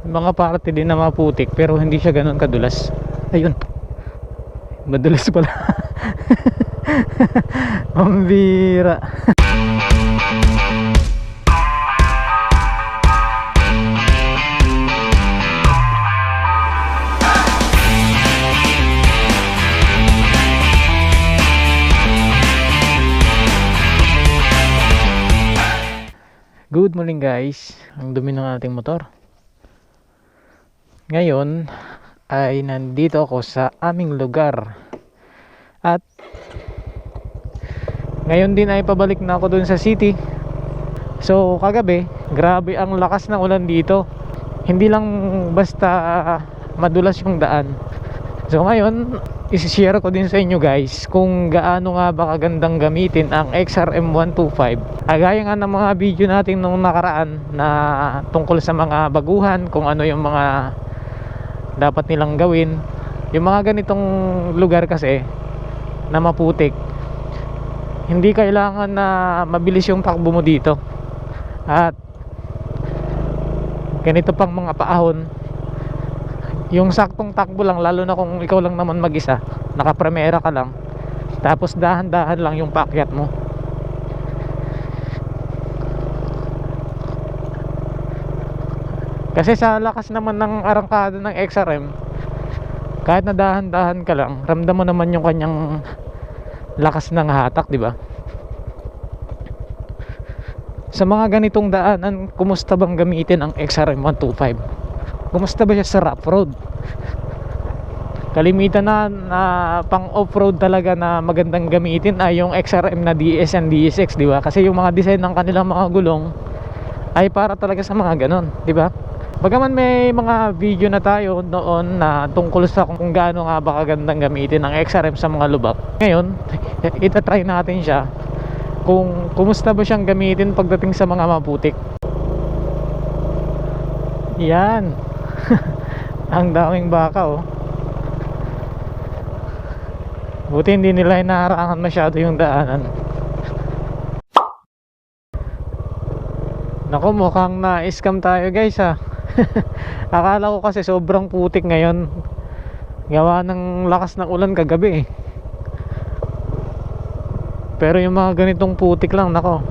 mga parte din na maputik pero hindi siya ganoon kadulas. Ayun, madulas pala. Pambira. Good morning guys. Ang dumi ng ating motor. Ngayon ay nandito ako sa aming lugar. At ngayon din ay pabalik na ako dun sa city. So kagabi, grabe ang lakas ng ulan dito. Hindi lang basta madulas yung daan. So ngayon, isi-share ko din sa inyo guys kung gaano nga ba kagandang gamitin ang XRM125. Gaya nga ng mga video natin nung nakaraan na tungkol sa mga baguhan, kung ano yung mga dapat nilang gawin. Yung mga ganitong lugar kasi na maputik, hindi kailangan na mabilis yung takbo mo dito. At ganito pang mga paahon, yung saktong takbo lang, lalo na kung ikaw lang naman mag-isa, nakapremera ka lang, tapos dahan-dahan lang yung paakyat mo. Kasi sa lakas naman ng arangkada ng XRM, kahit na dahan-dahan ka lang, ramdam mo naman yung kanyang lakas ng hatak, di ba? Sa mga ganitong daanan, kumusta bang gamitin ang XRM125? Kumusta ba siya sa rough road? Kalimitan na pang off-road talaga na magandang gamitin ay yung XRM na DS and DSX, di ba? Kasi yung mga design ng kanilang mga gulong ay para talaga sa mga ganon, di ba? Bagaman may mga video na tayo noon na tungkol sa kung gaano nga ba kagandang gamitin ang XRM sa mga lubak. Ngayon, itatry natin siya kung kumusta ba siyang gamitin pagdating sa mga maputik. Yan. Ang daming baka, oh. Buti hindi nila inaharangan masyado yung daanan. Naku, mukhang na-scam tayo guys, ha. Akala ko kasi sobrang putik ngayon, gawa ng lakas ng ulan kagabi, eh. Pero yung mga ganitong putik lang, nako,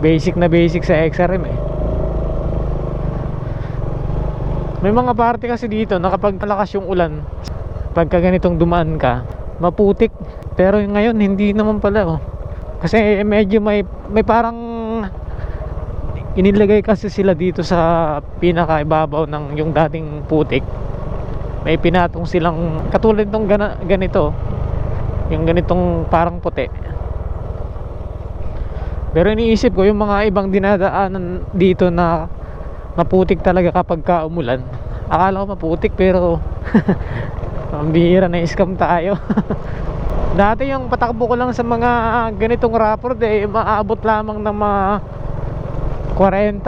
basic na basic sa XRM, eh. May mga parte kasi dito na kapag malakas yung ulan, pagka ganitong dumaan ka, maputik. Pero ngayon hindi naman pala, oh. Kasi medyo may parang inilagay kasi sila dito sa pinakaibabaw ng yung dating putik. May pinatong silang katulad ng ganito, yung ganitong parang puti. Pero iniisip ko yung mga ibang dinadaanan dito na maputik talaga kapag ka umulan. Akala ko maputik pero ang bihira, na scam tayo. Dati yung patakbo ko lang sa mga ganitong rapor, eh, maabot lamang ng mga 40,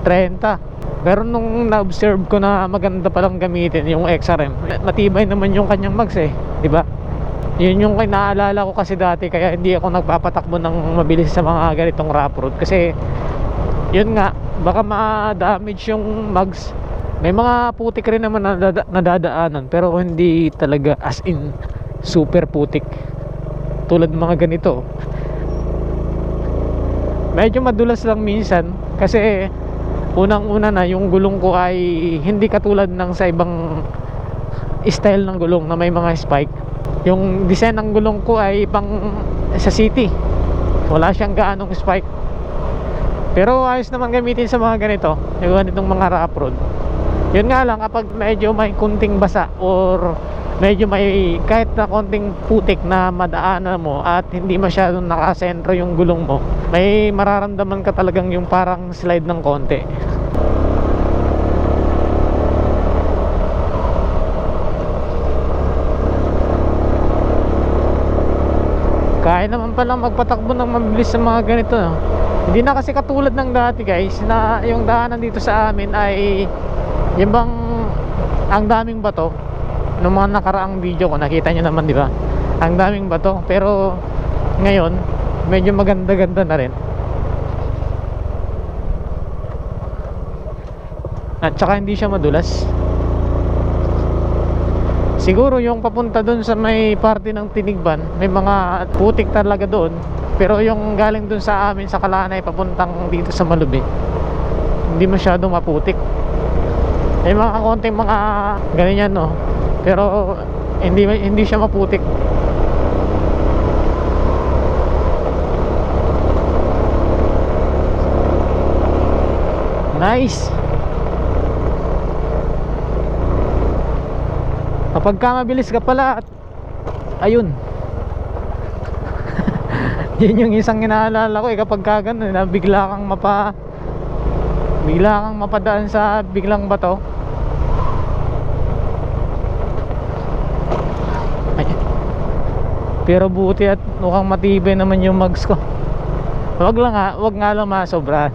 30. Pero nung na-observe ko na maganda palang gamitin yung XRM, matibay naman yung kanyang mags, eh, di ba? Yun yung naalala ko kasi dati, kaya hindi ako nagpapatakbo ng mabilis sa mga ganitong rough road. Kasi yun nga, baka ma-damage yung mags. May mga putik rin naman na nadadaanan, pero hindi talaga as in super putik tulad mga ganito. Medyo madulas lang minsan kasi unang-una na yung gulong ko ay hindi katulad ng sa ibang style ng gulong na may mga spike. Yung design ng gulong ko ay pang sa city, wala siyang gaanong spike. Pero ayos naman gamitin sa mga ganito, yung ganitong mga rough road. Yun nga lang, kapag medyo may kunting basa or medyo may kahit na konting putik na madaanan mo at hindi masyadong nakasentro yung gulong mo, may mararamdaman ka talagang yung parang slide ng konti. Kaya naman palang magpatakbo ng mabilis sa mga ganito, no? Hindi na kasi katulad ng dati guys, na yung daanan dito sa amin ay yung bang ang daming bato. Nung mga nakaraang video ko, nakita nyo naman, di ba? Ang daming bato. Pero ngayon medyo maganda-ganda na rin. At saka hindi siya madulas. Siguro yung papunta doon sa may parte ng Tinigban, may mga putik talaga doon. Pero yung galing doon sa amin sa Kalanay papuntang dito sa Malubi, hindi masyadong maputik. May mga konting mga ganyan, no. Pero hindi siya maputik. Nice. Kapag ka mabilis ka pala at ayun. Yun yung isang inaalala ko kapag ka ganun na bigla kang mapadaan sa biglang bato. Ay. Pero buti at mukhang matibay naman yung mags ko. Wag nga lang masobra.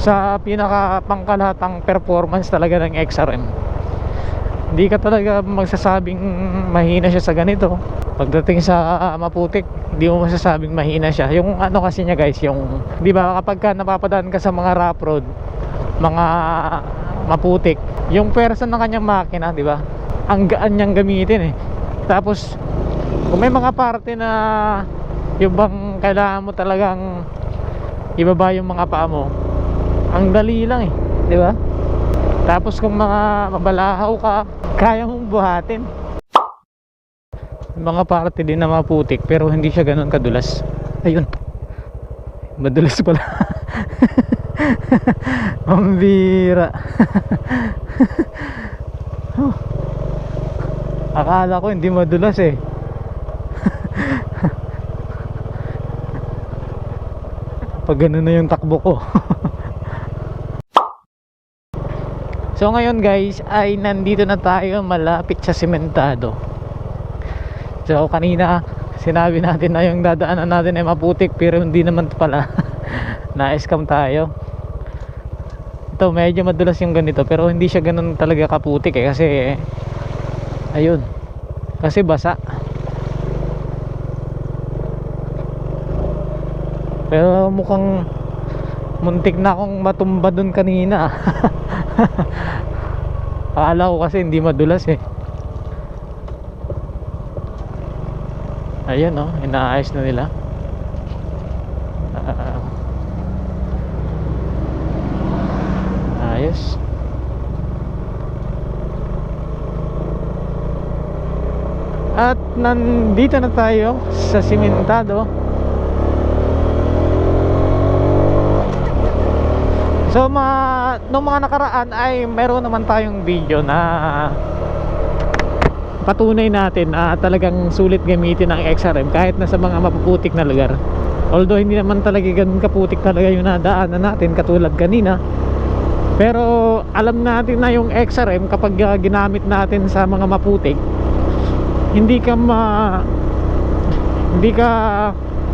Sa pinaka pangkalahatang performance talaga ng XRM, hindi ka talaga magsasabing mahina siya sa ganito. Pagdating sa maputik, hindi mo masasabing mahina siya. Yung ano kasi niya guys, yung di ba kapag ka napapadaan ka sa mga rough road, mga maputik, yung pwersa ng kanyang makina, di ba, ang gaan niyang gamitin eh. Tapos kung may mga parte na yung bang kailangan mo talagang ibaba yung mga paa mo, ang dali lang eh, di ba? Tapos kung mga mabalahaw ka, kaya mong buhatin. Mga parte din na maputik pero hindi siya ganoon kadulas. Ayun, madulas pala. Mambira. Akala ko hindi madulas eh. Pag ganun na yung takbo ko. So ngayon guys ay nandito na tayo malapit sa sementado. So kanina sinabi natin na yung dadaanan natin ay maputik pero hindi naman pala. Na-scam tayo. Ito medyo madulas yung ganito pero hindi siya ganun talaga kaputik eh, kasi ayun, kasi basa. Pero mukhang muntik na akong matumba dun kanina. Akala ko kasi hindi madulas eh. Ayan oh, inaayos na nila. Ayos. At nandito na tayo sa simentado. So nung mga nakaraan ay meron naman tayong video na patunay natin na talagang sulit gamitin ang XRM kahit na sa mga mapuputik na lugar. Although hindi naman talaga ganun kaputik talaga yung nadaanan natin katulad kanina, pero alam natin na yung XRM kapag ginamit natin sa mga maputik, hindi ka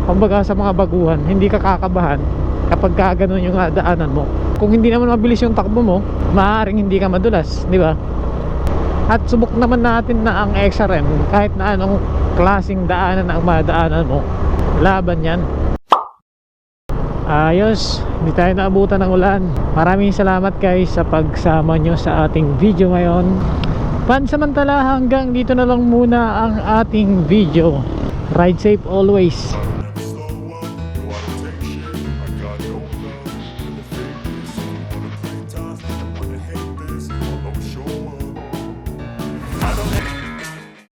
kumbaga sa mga baguhan, hindi ka kakabahan kapag ganun yung nadaanan mo. Kung hindi naman mabilis yung takbo mo, maaaring hindi ka madulas, di ba? At subok naman natin na ang XRM, kahit na anong klaseng daanan ang madaanan mo, laban yan. Ayos, hindi tayo naabutan ng ulan. Maraming salamat guys sa pagsama nyo sa ating video ngayon. Pansamantala hanggang dito na lang muna ang ating video. Ride safe always.